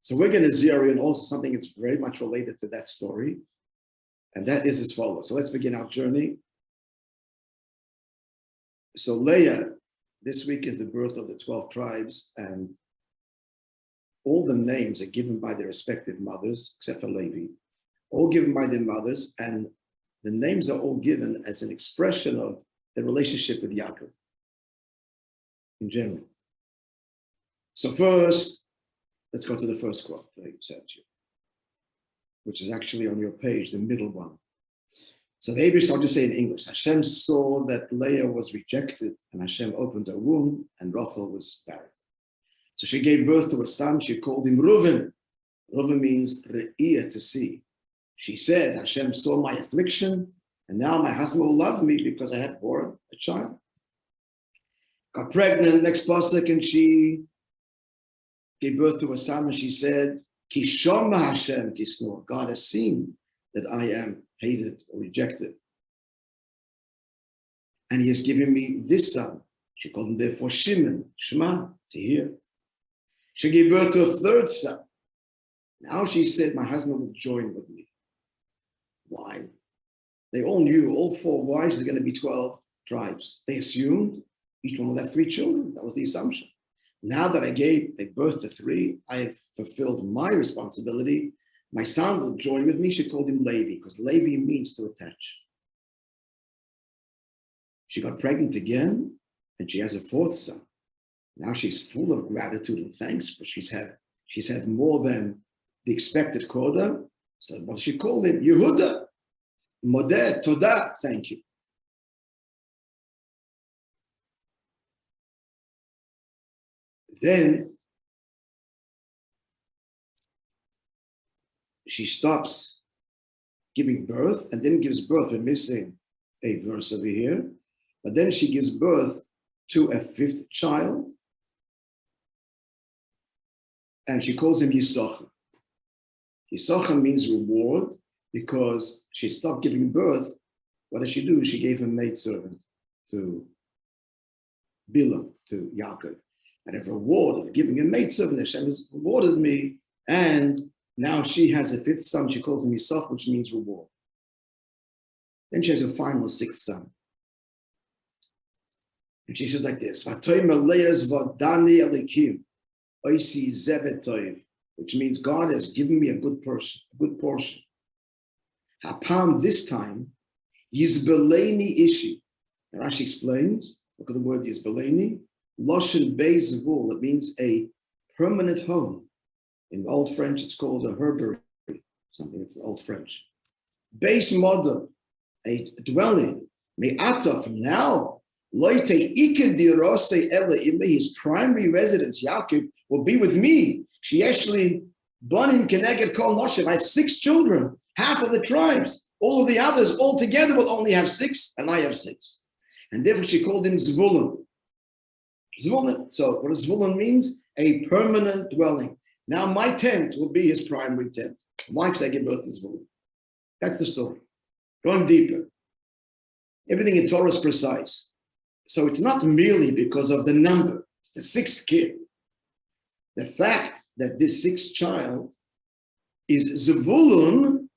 So we're going to zero in also something that's very much related to that story. And that is as follows. So let's begin our journey. So Leah, this week is the birth of the 12 tribes, and all the names are given by their respective mothers, except for Levi, all given by their mothers, and the names are all given as an expression of the relationship with Yaakov in general. So first, let's go to the first quote that I sent you, which is actually on your page, the middle one. So the Hebrew, I'll just say in English, Hashem saw that Leah was rejected, and Hashem opened her womb, and Rachel was barren. So she gave birth to a son, she called him Reuven. Reuven means re'iyah, to see. She said, Hashem saw my affliction, and now my husband will love me because I had born a child. Got pregnant, next pasuk, and she gave birth to a son, and she said, Kishoma Hashem kisnor. God has seen that I am hated or rejected. And he has given me this son. She called him therefore Shimon, Shema, to hear. She gave birth to a third son. Now she said, my husband will join with me. Why? They all knew all 4 wives are going to be 12 tribes. They assumed each one will have 3 children. That was the assumption. Now that I gave a birth to 3, I have fulfilled my responsibility. My son will join with me. She called him Levi, because Levi means to attach. She got pregnant again, and she has a 4th son. Now she's full of gratitude and thanks, but she's had more than the expected quota. So what she called him? Yehuda, Modeh, Todah, thank you. Then she stops giving birth and then gives birth. We're missing a verse over here. But then she gives birth to a 5th child. And she calls him Yisachar. Yisachar means reward, because she stopped giving birth. What did she do? She gave a maidservant to Bilam, to Yaakov. And as a reward of giving a maidservant, Hashem has rewarded me. And now she has a 5th son. She calls him Yisachar, which means reward. Then she has a final 6th son. And she says like this, which means God has given me a good portion. Hapam, this time, Yizbeleni ishi. And Rashi explains, look at the word Yizbeleni, Loshen Beizvul, it means a permanent home. In Old French, it's called a herbery, something that's Old French. Beis model, a dwelling. Me'ata, from now, Loite Ikedirose Ele, his primary residence, Yaakov, will be with me. She actually, Bonim Keneged Kol Noshev. I have 6 children, half of the tribes. All of the others all together will only have 6, and I have 6. And therefore she called him Zvulun. Zvulun. So what does Zvulun means? A permanent dwelling. Now my tent will be his primary tent. Why? Because I give birth to Zvulun. That's the story. Going deeper. Everything in Torah is precise. So it's not merely because of the number, it's the 6th kid. The fact that this 6th child is Zvulun,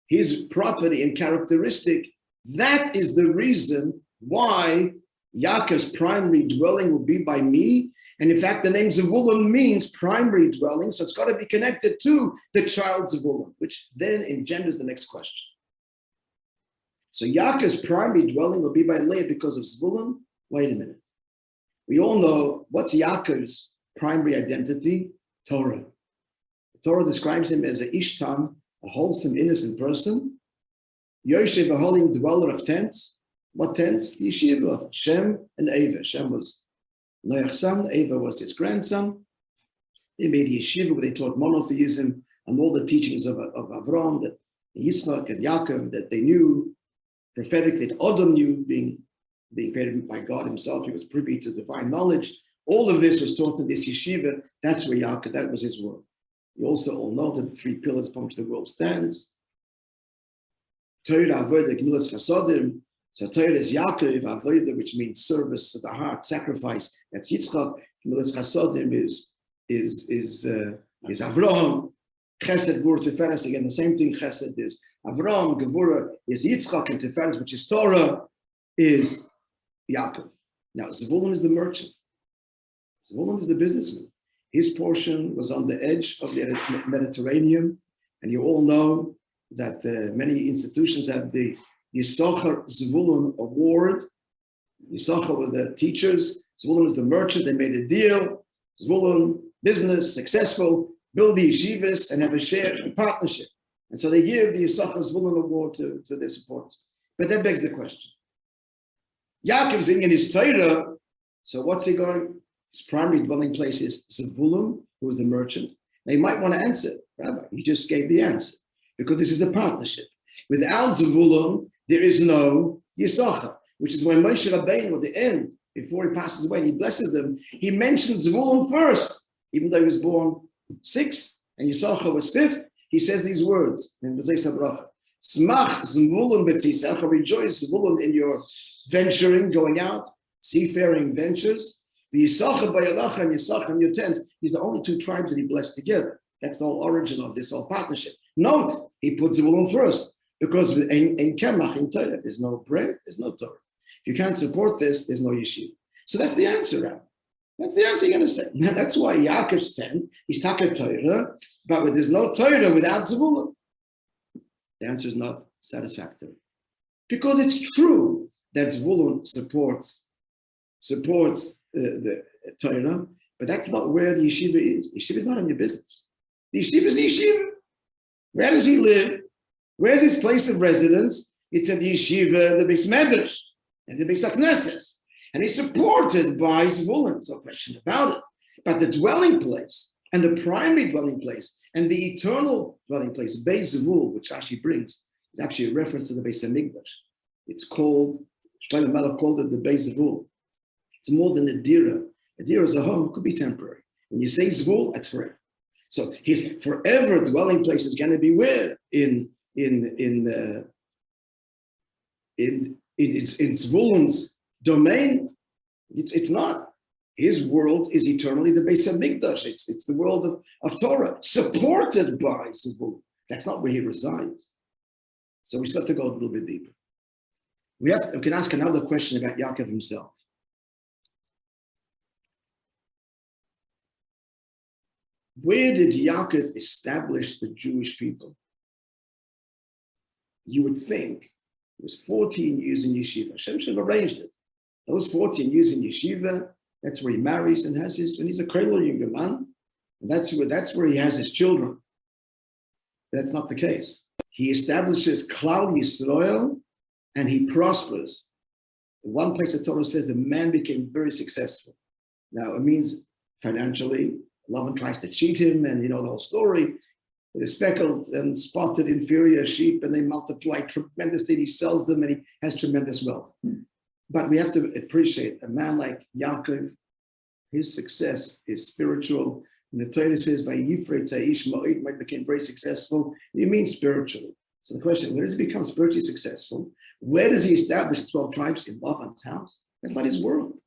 his property and characteristic, that is the reason why Yaakov's primary dwelling will be by me. And in fact, the name Zvulun means primary dwelling, so it's got to be connected to the child Zvulun, which then engenders the next question. So Yaakov's primary dwelling will be by Leah because of Zvulun. Wait a minute. We all know what's Yaakov's primary identity? Torah. The Torah describes him as a ishtam, a wholesome, innocent person. Yoshev, a holy dweller of tents. What tents? Yeshiva, Shem and Ava. Shem was Noach's son, Ava was his grandson. They made a yeshiva where they taught monotheism and all the teachings of Avram, that Yitzchak and Yaakov, that they knew prophetically, that Adam knew, being created by God himself. He was privy to divine knowledge. All of this was taught in this yeshiva. That's where Yaakov, that was his world. You also all know that the 3 pillars upon which the world stands. Torah, Avodah, Gemilas Chasodim. So Torah is Yaakov, Avodah, which means service of the heart, sacrifice. That's Yitzchak. Gemilas Chasodim is is Avraham. Chesed, Gvura, Tiferes, again, the same thing. Chesed is Avraham, Gevura is Yitzchak, and Tiferes, which is Torah, is Yaakov. Now, Zevulun is the merchant. Zevulun is the businessman. His portion was on the edge of the Mediterranean, and you all know that many institutions have the Yisachar Zevulun Award. Yisachar were the teachers. Zevulun is the merchant. They made a deal. Zevulun, business, successful, build the yeshivas and have a share, a partnership. And so they give the Yisachar Zevulun Award to their supporters. But that begs the question. Yaakov's in his Torah, so what's he going? His primary dwelling place is Zevulun, who is the merchant. They might want to answer, Rabbi, you just gave the answer, because this is a partnership. Without Zevulun, there is no Yisachar, which is why Moishe Rabbeinu, at the end, before he passes away and he blesses them, he mentions Zevulun first, even though he was born 6th and Yisachar was 5th. He says these words in VaYeitzei bracha: Smach Zevulun b'tzisecha, rejoice Zevulun in your venturing, going out, seafaring ventures. V'Yisachar b'yalacha and Yisachar in your tent. He's the only 2 tribes that he blessed together. That's the whole origin of this whole partnership. Note, he put Zevulun first, because in Kemach, in Torah, there's no bread, there's no Torah. If you can't support this, there's no yeshiva. So that's the answer, Rabbi. That's the answer you're going to say. That's why Yaakov's tent, he's taka Torah, but there's no Torah without Zevulun. The answer is not satisfactory. Because it's true that Zevulun supports the Torah, but that's not where the yeshiva is. The yeshiva is not in your business. The yeshiva is the yeshiva. Where does he live? Where's his place of residence? It's at the yeshiva, the Beis Medrash, and the Beis HaKnesses. And he's supported by Zevulun, no question about it. But the dwelling place, and the primary dwelling place, and the eternal dwelling place, Beis Zevul, which Rashi brings, is actually a reference to the Beis HaMikdash. It's called, Shlomo Melech called it the Beis Zevul. It's more than a dira. A dira is a home, it could be temporary. When you say Zevul, that's forever. So his forever dwelling place is going to be where? In Zvulun's domain. It's not. His world is eternally the Beis HaMikdash. It's the world of Torah, supported by Zvulun. That's not where he resides. So we still have to go a little bit deeper. We can ask another question about Yaakov himself. Where did Yaakov establish the Jewish people? You would think it was 14 years in yeshiva. Hashem should have arranged it. Those 14 years in yeshiva, that's where he marries and has his, when he's a kreiler younger man, and that's where he has his children. That's not the case. He establishes Klal Yisrael and he prospers. In one place the Torah says the man became very successful. Now it means financially, Lavan tries to cheat him, and you know the whole story. They're speckled and spotted inferior sheep, and they multiply tremendously. He sells them, and he has tremendous wealth. But we have to appreciate a man like Yaakov. His success is spiritual. And the Torah says, "VaYeitzei became very successful." It means spiritually. So the question: where does he become spiritually successful? Where does he establish 12 tribes? In Lavan's house? That's not his world.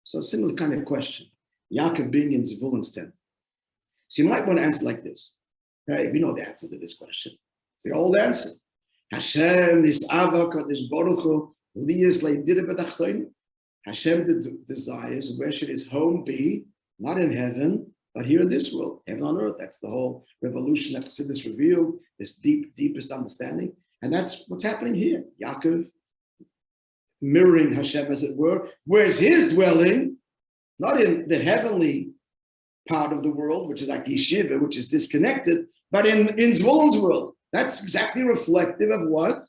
So a similar kind of question. Yaakov being in Zevulun's tent. So you might want to answer like this. Right? We know the answer to this question. It's the old answer. Hashem is Ava Kadosh Baruch Hu Liyas Leidira B'Tachtonim. Hashem desires, where should his home be? Not in heaven, but here in this world, heaven on earth. That's the whole revolution that Chassidus revealed, this deepest understanding. And that's what's happening here. Yaakov mirroring Hashem, as it were. Where's his dwelling? Not in the heavenly part of the world, which is like the yeshiva, which is disconnected, but in Zvulun's world. That's exactly reflective of what?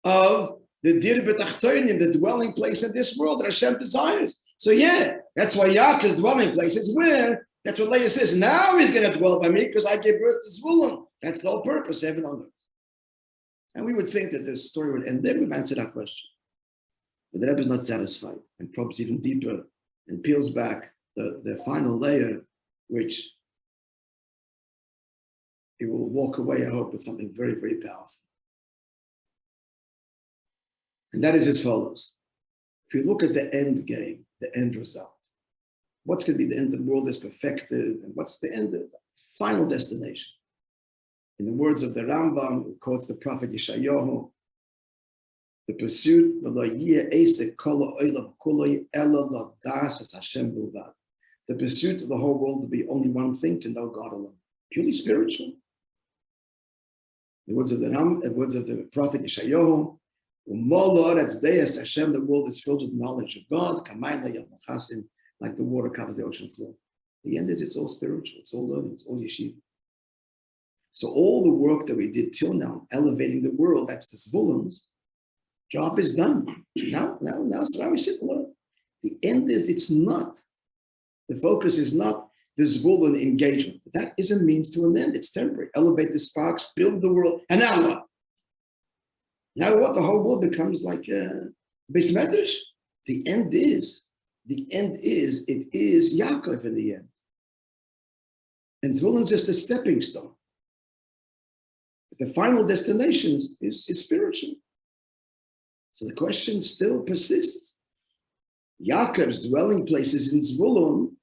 Of the dir b'tachtonim, the dwelling place in this world that Hashem desires. So yeah, that's why Yaakov's dwelling place is where, that's what Leah says, now he's going to dwell by me because I gave birth to Zvulun. That's the whole purpose, heaven on earth. And we would think that the story would end there. We've answered our question. But the Rebbe is not satisfied and probes even deeper and peels back the final layer, which he will walk away, I hope, with something very, very powerful. And that is as follows. If you look at the end game, the end result, what's going to be the end of the world is perfected, and what's the end of the final destination. In the words of the Rambam, who quotes the prophet Yeshayahu, the pursuit of the pursuit of the whole world to be only one thing, to know God alone. Purely spiritual. The words of the prophet Yeshayahu, the world is filled with knowledge of God, like the water covers the ocean floor. The end is it's all spiritual, it's all learning, it's all yeshiva. So all the work that we did till now, elevating the world, that's the Zvulun's job is done. Now we sit and learn. The end is it's not. The focus is not the Zvulun engagement. That is a means to an end. It's temporary. Elevate the sparks, build the world, and now what? Now what? The whole world becomes like a Beis Medrash. The end is Yaakov in the end. And Zvulun is just a stepping stone. But the final destination is spiritual. So the question still persists. Yaakov's dwelling place is in Zvulun,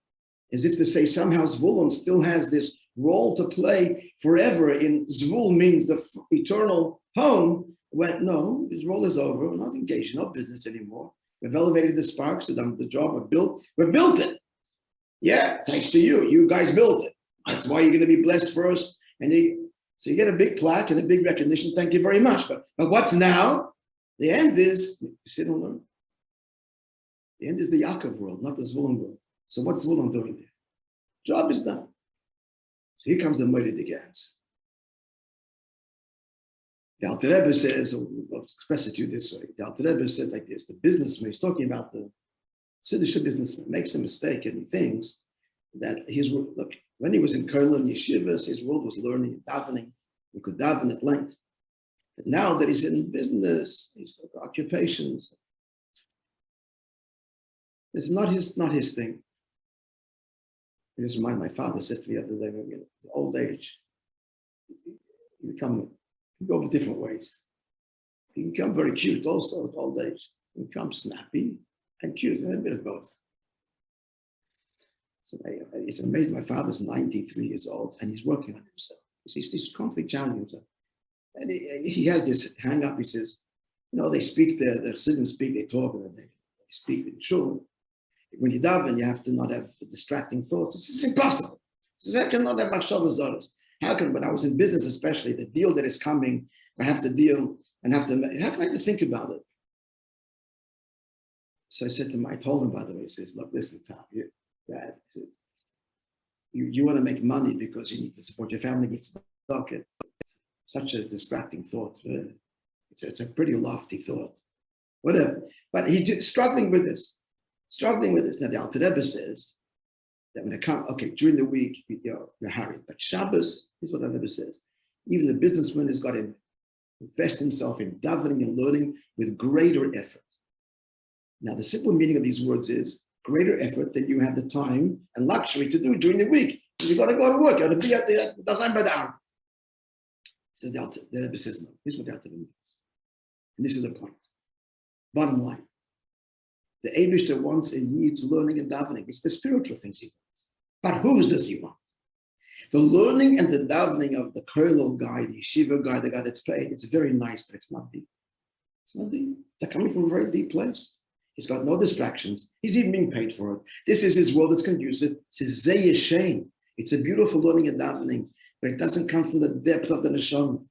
as if to say somehow Zvulun still has this role to play forever. In Zvul means the eternal home. When no, his role is over. We're not engaged, no business anymore. We've elevated the sparks, we've done the job, we built it. Yeah, thanks to you. You guys built it. That's why you're going to be blessed first. So you get a big plaque and a big recognition. Thank you very much. But what's now? The end is, you sit and learn. The end is the Yaakov world, not the Zvulun world. So what's Zvulun doing there? Job is done. So here comes the Moishe answer. The Alter Rebbe says, I'll express it to you this way. The Alter Rebbe says like this: the businessman, he's talking about the Siddish businessman, makes a mistake and he thinks that when he was in Kollel yeshivas, his world was learning and davening. He could daven at length. But now that he's in business, he's got occupations. It's not his thing. It just reminded my father says to me the other day, old age, you go different ways. You become very cute also at old age. You become snappy and cute, and a bit of both. So it's amazing. My father's 93 years old and he's working on himself. He's constantly challenging himself. And he has this hang up. He says, they speak, the Chassidim speak, they talk, and they speak in shul. When you daven, you have to not have distracting thoughts. It's impossible. He says, I cannot have machshavas zaros. How can, when I was in business especially, the deal that is coming, I have to deal and how can I have to think about it? So I said to him, I told him, by the way, he says, look, listen, Tom, Dad, you want to make money because you need to support your family, get stuck. It's such a distracting thought. It's a pretty lofty thought. Whatever. But he's struggling with this. Now the Alter Rebbe says that when it comes, during the week, you're hurried. But Shabbos, here's what the Rebbe says. Even the businessman has got to invest himself in davening and learning with greater effort. Now, the simple meaning of these words is greater effort than you have the time and luxury to do during the week. You got to go to work. You got to be at the time by the hour. Says the Rebbe says no. Here's what the Alter Rebbe means, and this is the point. Bottom line: the Eibishter wants and needs learning and davening. It's the spiritual things he wants. But whose does he want? The learning and the davening of the Kollel guy, the yeshiva guy, the guy that's paid. It's very nice, but it's not deep. It's not deep. It's coming from a very deep place. He's got no distractions. He's even being paid for it. This is his world that's conducive. It's a shame. It's a beautiful learning and davening, but it doesn't come from the depth of the neshama.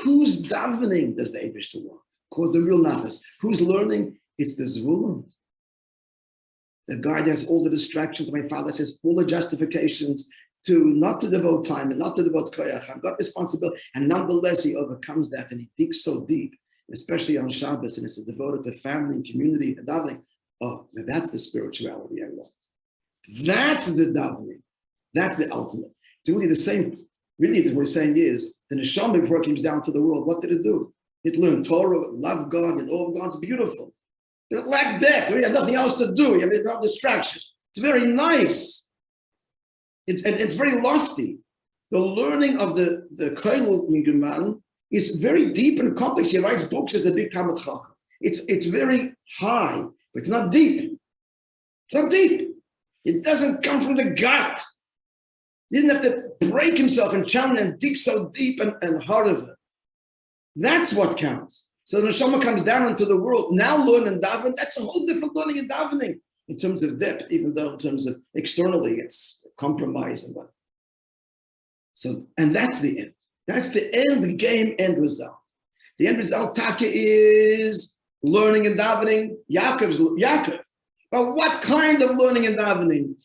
Whose davening does the Eibishter want? Of course, the real nachas. Who's learning? It's the Zvulun. The guy that has all the distractions. My father says all the justifications to not to devote time and not to devote koyach. I've got responsibility, and nonetheless he overcomes that and he digs so deep, especially on Shabbos, and it's devoted to family and community and davening. Oh, now that's the spirituality I want. That's the davening. That's the ultimate. It's really the same. Really, what we're saying is the neshama before it comes down to the world. What did it do? It learned Torah, love God, and all of God's beautiful. It lacked depth. You have nothing else to do. You have no distraction. It's very nice. It's very lofty. The learning of the Kollel Minguman is very deep and complex. He writes books as a big Talmid Chacham. It's very high, but it's not deep. It's not deep. It doesn't come from the gut. He didn't have to break himself and challenge and dig so deep and hard of it. That's what counts. So the neshama comes down into the world. Now learn and daven, that's a whole different learning and davening in terms of depth, even though in terms of externally it's compromise and what. So, and that's the end. That's the end game, end result. The end result, Taka, is learning and davening. Yaakov. But what kind of learning and davening?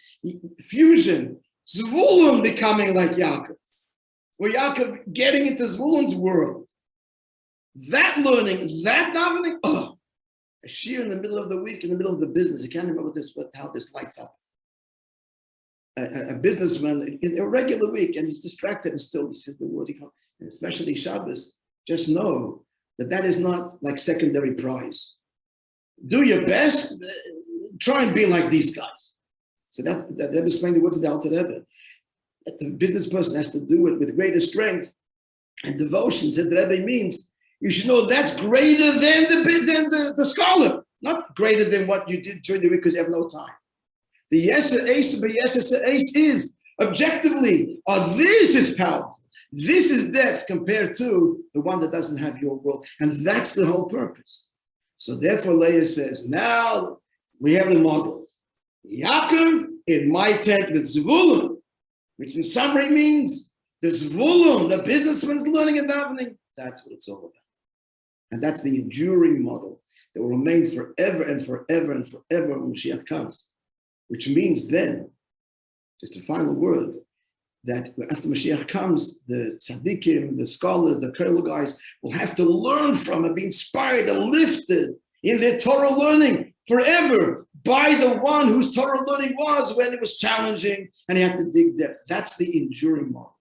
Fusion. Zvulun becoming like Yaakov. Or Yaakov getting into Zvulun's world. That learning, that davening, a shear in the middle of the week, in the middle of the business. You can't remember how this lights up. A businessman in a regular week, and he's distracted and still he says the word, and especially Shabbos, just know that is not like secondary prize. Do your best, try and be like these guys. So that they're explaining the words of the Alter Rebbe. That the business person has to do it with greater strength and devotion. Said the Rebbe means you should know that's greater than the scholar, not greater than what you did during the week because you have no time. The yes is objectively, this is powerful. This is depth compared to the one that doesn't have your world. And that's the whole purpose. So therefore, Leah says, now we have the model. Yaakov in my tent with Zvulun, which in summary means the Zvulun, the businessman's learning and davening. That's what it's all about. And that's the enduring model that will remain forever and forever and forever when Mashiach comes. Which means then, just a final word, that after Mashiach comes, the tzaddikim, the scholars, the Kerala guys will have to learn from and be inspired and lifted in their Torah learning forever by the one whose Torah learning was when it was challenging and he had to dig depth. That's the enduring model.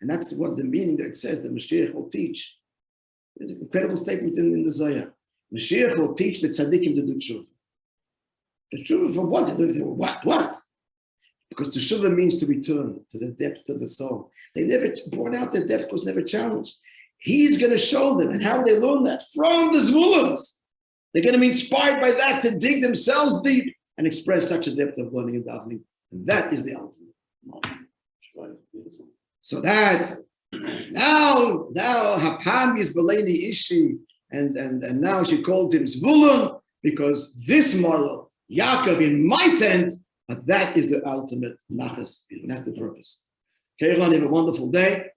And that's what the meaning that it says that Mashiach will teach. There's an incredible statement in the Zohar. Mashiach will teach the tzaddikim to do tshuva. Teshuva for what? What? Because teshuva means to return to the depth of the soul. They never brought out their depth because never challenged. He's going to show them. And how do they learn that? From the Zvuluns. They're going to be inspired by that to dig themselves deep and express such a depth of learning and davening. And that is the ultimate. So that's now Hapam is Beleni Ishi, and now she called him Zvulun because this model, Yaakov in my tent, but that is the ultimate nachas. That's the purpose. Okay, everyone, have a wonderful day.